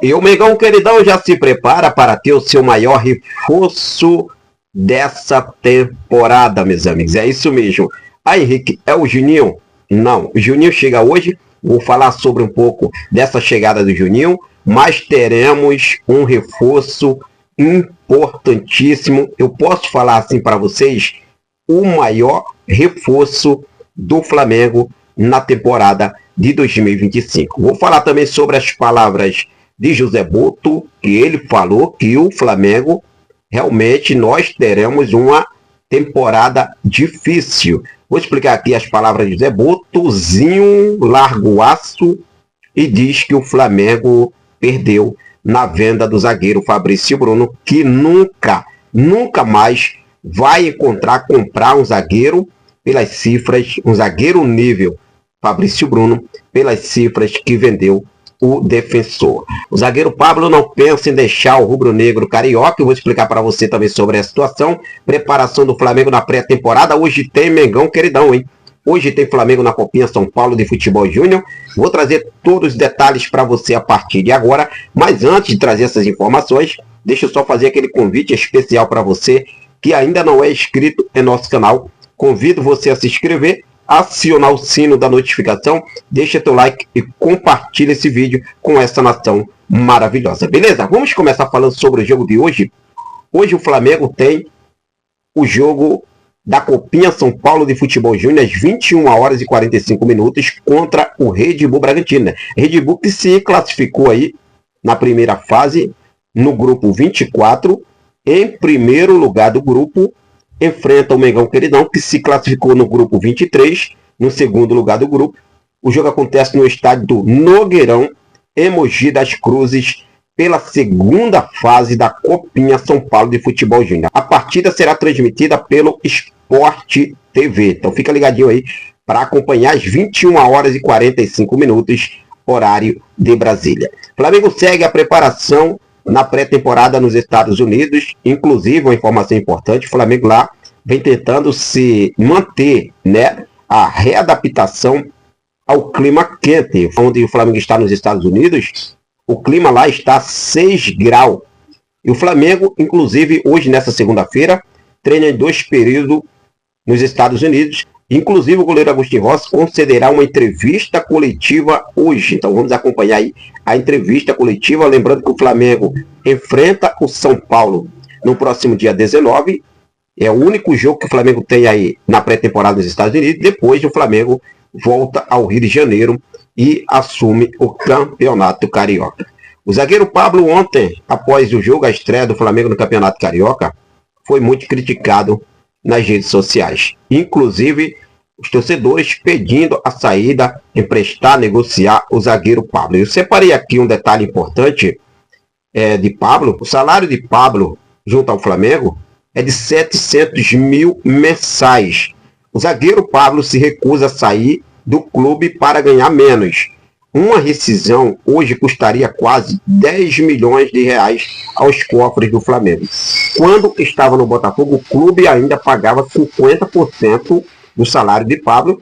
E o Mengão queridão já se prepara para ter o seu maior reforço dessa temporada, meus amigos. É isso mesmo. Ah, Henrique, é o Juninho? Não, o Juninho chega hoje. Vou falar sobre um pouco dessa chegada do Juninho, mas teremos um reforço importantíssimo. Eu posso falar assim para vocês, o maior reforço do Flamengo na temporada de 2025. Vou falar também sobre as palavras de José Boto, que ele falou que o Flamengo, realmente nós teremos uma temporada difícil. Vou explicar aqui as palavras de José Botozinho, largo aço, e diz que o Flamengo perdeu na venda do zagueiro Fabrício Bruno, que nunca mais vai comprar um zagueiro pelas cifras, um zagueiro nível Fabrício Bruno, pelas cifras que vendeu o defensor. O zagueiro Pablo não pensa em deixar o rubro-negro carioca. Eu vou explicar para você também sobre a situação. Preparação do Flamengo na pré-temporada. Hoje tem Mengão queridão, hein? Hoje tem Flamengo na Copinha São Paulo de Futebol Júnior. Vou trazer todos os detalhes para você a partir de agora. Mas antes de trazer essas informações, deixa eu só fazer aquele convite especial para você que ainda não é inscrito em nosso canal. Convido você a se inscrever, acionar o sino da notificação, deixa teu like e compartilha esse vídeo com essa nação maravilhosa. Beleza? Vamos começar falando sobre o jogo de hoje. Hoje o Flamengo tem o jogo da Copinha São Paulo de Futebol Júnior às 21 horas e 45 minutos contra o Red Bull Bragantino. Red Bull que se classificou aí na primeira fase no grupo 24, em primeiro lugar do grupo, enfrenta o Mengão queridão, que se classificou no grupo 23, no segundo lugar do grupo. O jogo acontece no estádio do Nogueirão, em Mogi das Cruzes, pela segunda fase da Copinha São Paulo de Futebol Júnior. A partida será transmitida pelo Sport TV. Então fica ligadinho aí para acompanhar às 21 horas e 45 minutos, horário de Brasília. Flamengo segue a preparação na pré-temporada nos Estados Unidos. Inclusive, uma informação importante, o Flamengo lá vem tentando se manter, né, a readaptação ao clima quente. Onde o Flamengo está nos Estados Unidos, o clima lá está a 6 graus. E o Flamengo, inclusive, hoje, nessa segunda-feira, treina em 2 períodos nos Estados Unidos. Inclusive, o goleiro Agostinho Rossi concederá uma entrevista coletiva hoje. Então, vamos acompanhar aí a entrevista coletiva. Lembrando que o Flamengo enfrenta o São Paulo no próximo dia 19. É o único jogo que o Flamengo tem aí na pré-temporada nos Estados Unidos. Depois, o Flamengo volta ao Rio de Janeiro e assume o Campeonato Carioca. O zagueiro Pablo ontem, após o jogo, a estreia do Flamengo no Campeonato Carioca, foi muito criticado nas redes sociais. Inclusive, os torcedores pedindo a saída, emprestar, negociar o zagueiro Pablo. Eu separei aqui um detalhe importante de Pablo. O salário de Pablo, junto ao Flamengo, é de 700 mil mensais. O zagueiro Pablo se recusa a sair do clube para ganhar menos. Uma rescisão hoje custaria quase 10 milhões de reais aos cofres do Flamengo. Quando estava no Botafogo, o clube ainda pagava 50% do salário de Pablo.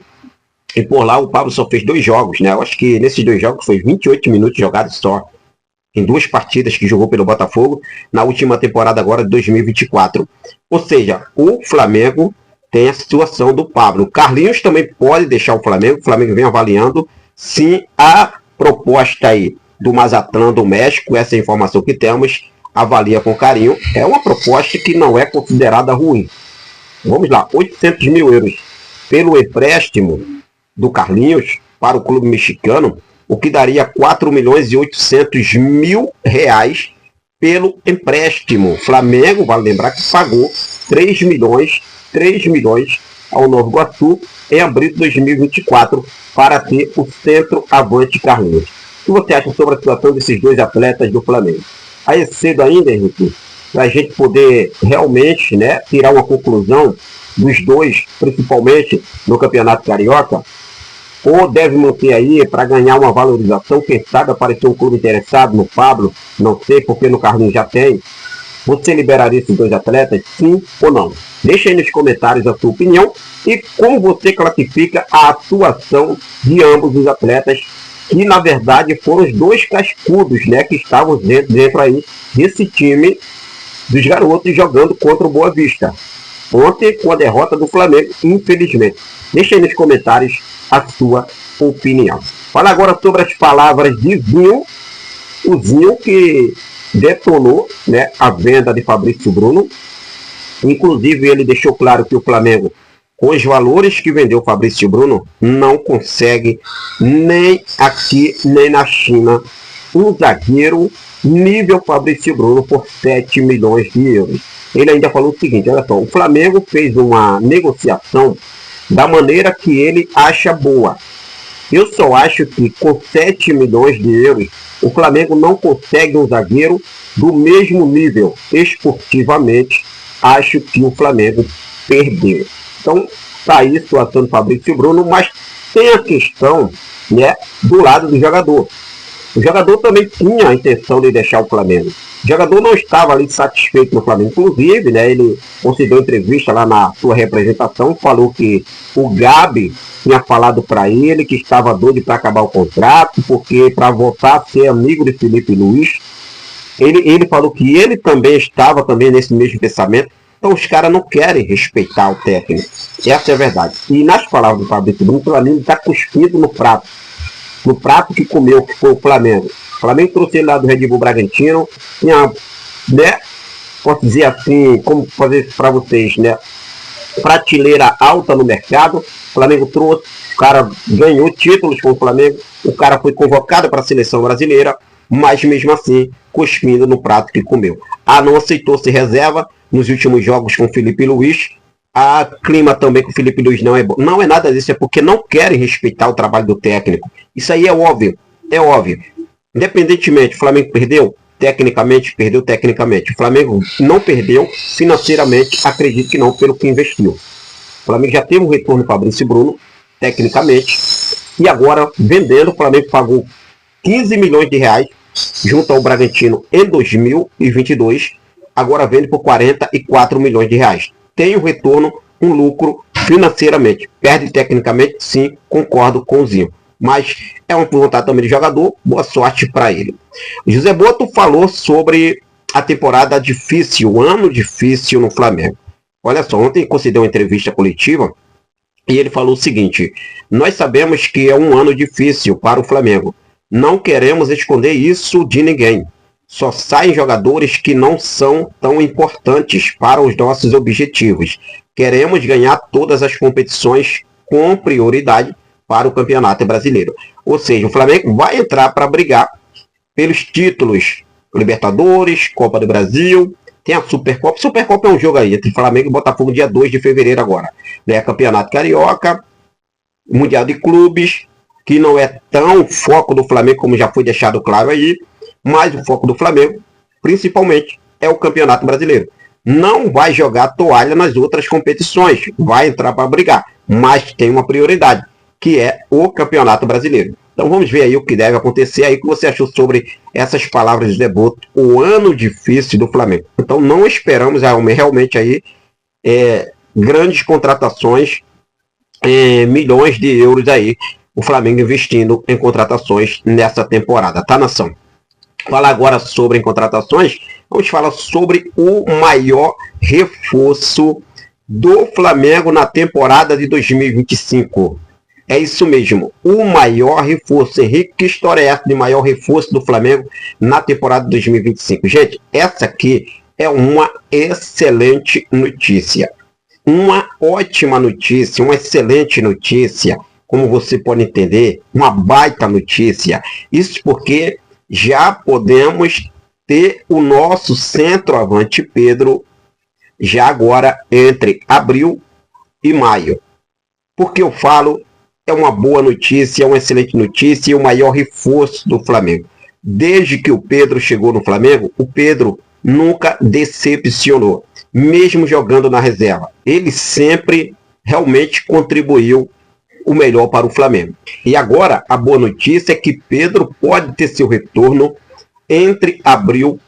E por lá o Pablo só fez 2 jogos, né? Eu acho que nesses 2 jogos foi 28 minutos jogados só. Em 2 partidas que jogou pelo Botafogo, na última temporada agora de 2024. Ou seja, o Flamengo tem a situação do Pablo. O Carlinhos também pode deixar o Flamengo vem avaliando. Sim, a proposta aí do Mazatlán do México, essa é a informação que temos, avalia com carinho. É uma proposta que não é considerada ruim. Vamos lá, 800 mil euros pelo empréstimo do Carlinhos para o clube mexicano, o que daria 4 milhões e 800 mil reais pelo empréstimo. Flamengo, vale lembrar que pagou 3 milhões ao Novo Iguaçu em abril de 2024 para ter o centroavante Carlinhos. O que você acha sobre a situação desses 2 atletas do Flamengo? Aí é cedo ainda, Henrique, para a gente poder realmente, né, tirar uma conclusão dos 2, principalmente no Campeonato Carioca, ou deve manter aí para ganhar uma valorização, quem sabe aparecer um clube interessado no Pablo, não sei, porque no Carlinhos já tem. Você liberaria esses 2 atletas, sim ou não? Deixa aí nos comentários a sua opinião e como você classifica a atuação de ambos os atletas que na verdade foram os dois cascudos, né, que estavam dentro aí desse time dos garotos jogando contra o Boa Vista. Ontem, com a derrota do Flamengo, infelizmente. Deixa aí nos comentários a sua opinião. Fala agora sobre as palavras de Zinho, o Zinho que detonou, né, a venda de Fabrício Bruno. Inclusive, ele deixou claro que o Flamengo, com os valores que vendeu o Fabrício Bruno, não consegue nem aqui, nem na China, um zagueiro nível Fabrício Bruno por 7 milhões de euros. Ele ainda falou o seguinte, olha só, o Flamengo fez uma negociação da maneira que ele acha boa. Eu só acho que com 7 milhões de euros, o Flamengo não consegue um zagueiro do mesmo nível esportivamente. Acho que o Flamengo perdeu. Então, tá aí a situação do Fabrício Bruno, mas tem a questão, né, do lado do jogador. O jogador também tinha a intenção de deixar o Flamengo. O jogador não estava ali satisfeito no Flamengo. Inclusive, né, ele concedeu entrevista lá na sua representação, falou que o Gabi tinha falado para ele que estava doido para acabar o contrato, porque para voltar a ser amigo de Felipe Luiz. Ele falou que ele também estava também nesse mesmo pensamento. Então os caras não querem respeitar o técnico. Essa é a verdade. E nas palavras do Fabrício Bruno, o Flamengo está cuspido no prato. No prato que comeu, que foi o Flamengo. O Flamengo trouxe ele lá do Red Bull Bragantino. Tinha, né, posso dizer assim, como fazer isso para vocês, né? Prateleira alta no mercado. O Flamengo trouxe, o cara ganhou títulos com o Flamengo. O cara foi convocado para a seleção brasileira, mas mesmo assim, cuspindo no prato que comeu. Não aceitou ser reserva nos últimos jogos com o Felipe Luiz. A clima também com o Felipe Luiz não é bom. Não é nada disso, é porque não querem respeitar o trabalho do técnico. Isso aí é óbvio, é óbvio. Independentemente, o Flamengo perdeu tecnicamente, perdeu tecnicamente. O Flamengo não perdeu financeiramente, acredito que não, pelo que investiu. O Flamengo já teve um retorno para Fabrício Bruno, tecnicamente, e agora, vendendo, o Flamengo pagou 15 milhões de reais junto ao Bragantino em 2022, agora vende por 44 milhões de reais. Tem um retorno, um lucro financeiramente. Perde tecnicamente, sim, concordo com o Zinho. Mas é uma vontade também de jogador, boa sorte para ele. O José Boto falou sobre a temporada difícil, o ano difícil no Flamengo. Olha só, ontem concedeu uma entrevista coletiva e ele falou o seguinte: nós sabemos que é um ano difícil para o Flamengo. Não queremos esconder isso de ninguém. Só saem jogadores que não são tão importantes para os nossos objetivos. Queremos ganhar todas as competições com prioridade para o Campeonato Brasileiro. Ou seja, o Flamengo vai entrar para brigar pelos títulos Libertadores, Copa do Brasil, tem a Supercopa. Supercopa é um jogo aí entre Flamengo e Botafogo dia 2 de fevereiro agora. Né? Campeonato Carioca, Mundial de Clubes, que não é tão foco do Flamengo como já foi deixado claro aí, mas o foco do Flamengo, principalmente, é o Campeonato Brasileiro. Não vai jogar toalha nas outras competições, vai entrar para brigar, mas tem uma prioridade, que é o Campeonato Brasileiro. Então vamos ver aí o que deve acontecer aí, o que você achou sobre essas palavras de Zé Boto, o ano difícil do Flamengo. Então não esperamos realmente aí grandes contratações, milhões de euros aí, o Flamengo investindo em contratações nessa temporada, tá, nação? Falar agora sobre contratações, vamos falar sobre o maior reforço do Flamengo na temporada de 2025. É isso mesmo, o maior reforço. Henrique, que história é essa de maior reforço do Flamengo na temporada de 2025? Gente, essa aqui é uma excelente notícia. Uma ótima notícia, uma excelente notícia, como você pode entender, uma baita notícia. Isso porque já podemos ter o nosso centroavante Pedro já agora entre abril e maio. Porque eu falo, é uma boa notícia, é uma excelente notícia e o maior reforço do Flamengo. Desde que o Pedro chegou no Flamengo, o Pedro nunca decepcionou, mesmo jogando na reserva. Ele sempre realmente contribuiu o melhor para o Flamengo. E agora, a boa notícia é que Pedro pode ter seu retorno entre abril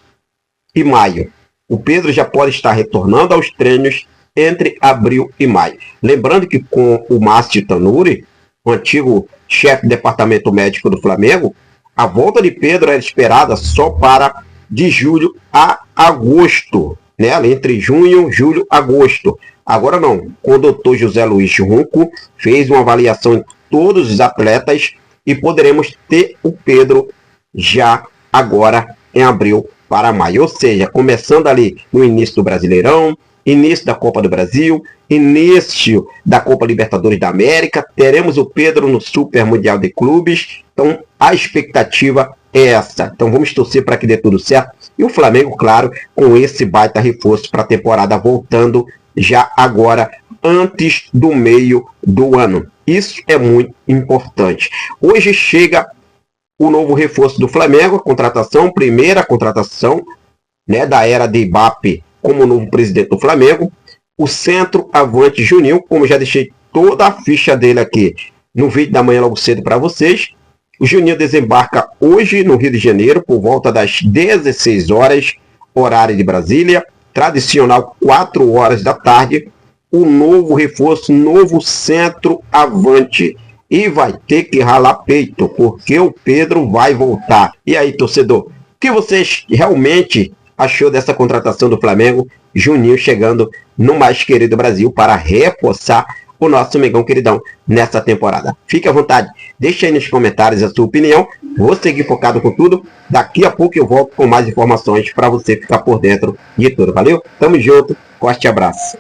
e maio. O Pedro já pode estar retornando aos treinos entre abril e maio. Lembrando que com o Márcio Tanuri, o antigo chefe do departamento médico do Flamengo, a volta de Pedro era esperada só para de julho a agosto, né? Entre junho, julho, agosto. Agora não, o doutor José Luiz Runco fez uma avaliação em todos os atletas e poderemos ter o Pedro já agora em abril para maio, ou seja, começando ali no início do Brasileirão, início da Copa do Brasil, início da Copa Libertadores da América, teremos o Pedro no Super Mundial de Clubes, então a expectativa é essa. Então vamos torcer para que dê tudo certo. E o Flamengo, claro, com esse baita reforço para a temporada voltando já agora, antes do meio do ano. Isso é muito importante. Hoje chega o novo reforço do Flamengo, a contratação, primeira contratação, né, da era de Ibappe como novo presidente do Flamengo, o centroavante Juninho, como já deixei toda a ficha dele aqui no vídeo da manhã logo cedo para vocês. O Juninho desembarca hoje no Rio de Janeiro por volta das 16 horas, horário de Brasília, tradicional 4 horas da tarde, o novo reforço, novo centroavante. E vai ter que ralar peito, porque o Pedro vai voltar. E aí, torcedor, o que vocês realmente achou dessa contratação do Flamengo? Juninho chegando no mais querido Brasil para reforçar o nosso Mengão queridão nessa temporada. Fique à vontade, deixa aí nos comentários a sua opinião. Vou seguir focado com tudo. Daqui a pouco eu volto com mais informações para você ficar por dentro de tudo. Valeu? Tamo junto, forte abraço.